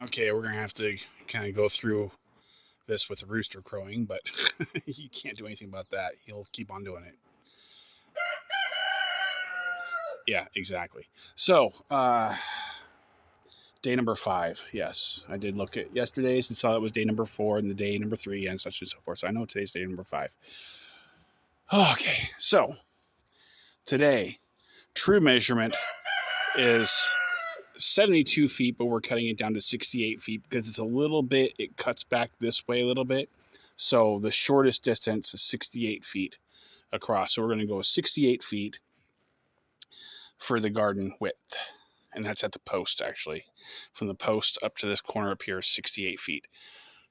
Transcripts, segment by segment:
Okay, we're gonna have to kind of go through this with the rooster crowing, but you can't do anything about that. He'll keep on doing it. Yeah, exactly. So, day number 5. Yes, I did look at yesterday's and saw it was day number 4 and the day number 3 and such and so forth. So I know today's day number 5. Okay, so today, true measurement is 72 feet, but we're cutting it down to 68 feet because it's a little bit, it cuts back this way a little bit. So the shortest distance is 68 feet across. So we're going to go 68 feet for the garden width. And that's at the post, actually. From the post up to this corner up here is 68 feet.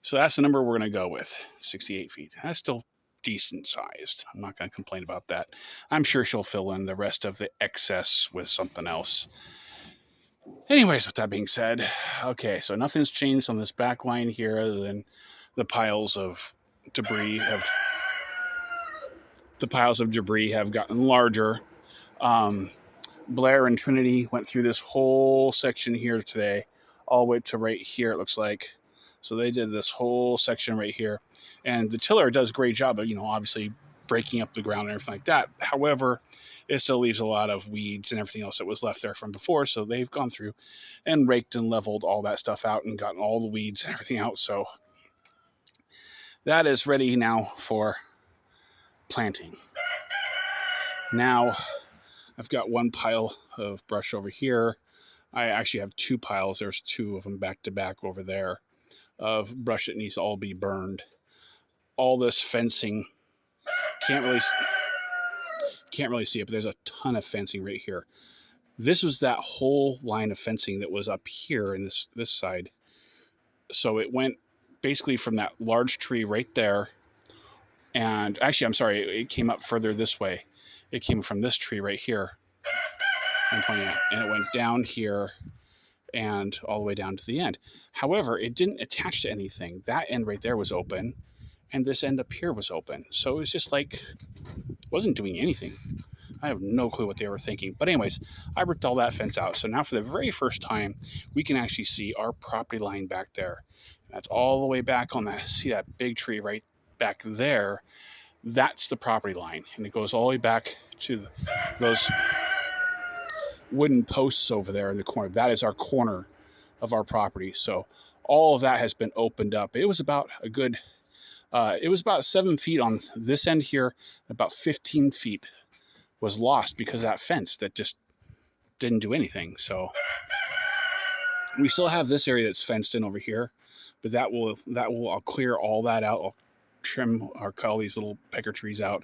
So that's the number we're going to go with, 68 feet. That's still decent sized. I'm not going to complain about that. I'm sure she'll fill in the rest of the excess with something else. Anyways, with that being said, okay, so nothing's changed on this back line here other than the piles of debris have gotten larger. Blair and Trinity went through this whole section here today, all the way to right here, it looks like. So they did this whole section right here. And the tiller does a great job of, obviously breaking up the ground and everything like that. However, it still leaves a lot of weeds and everything else that was left there from before. So they've gone through and raked and leveled all that stuff out and gotten all the weeds and everything out. So that is ready now for planting. Now, I've got one pile of brush over here. I actually have 2 piles. There's 2 of them back to back over there of brush that needs to all be burned. All this fencing, can't really see it, but there's a ton of fencing right here. This was that whole line of fencing that was up here in this side. So it went basically from that large tree right there. And actually, I'm sorry, it came up further this way. It came from this tree right here. And it went down here and all the way down to the end. However, it didn't attach to anything. That end right there was open, and this end up here was open. So it was just like, wasn't doing anything. I have no clue what they were thinking. But anyways, I ripped all that fence out. So now for the very first time, we can actually see our property line back there. That's all the way back on that, see that big tree right back there? That's the property line. And it goes all the way back to those wooden posts over there in the corner. That is our corner of our property. So all of that has been opened up. It was about a good, it was about 7 feet on this end here. About 15 feet was lost because of that fence that just didn't do anything. So we still have this area that's fenced in over here, but I'll clear all that out. I'll trim or cut all these little pecker trees out,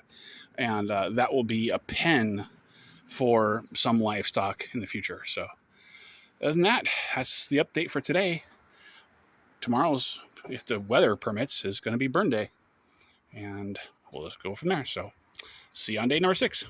and that will be a pen for some livestock in the future. So other than that, that's the update for today. Tomorrow's, if the weather permits, is going to be burn day, and we'll just go from there. So see you on day number 6.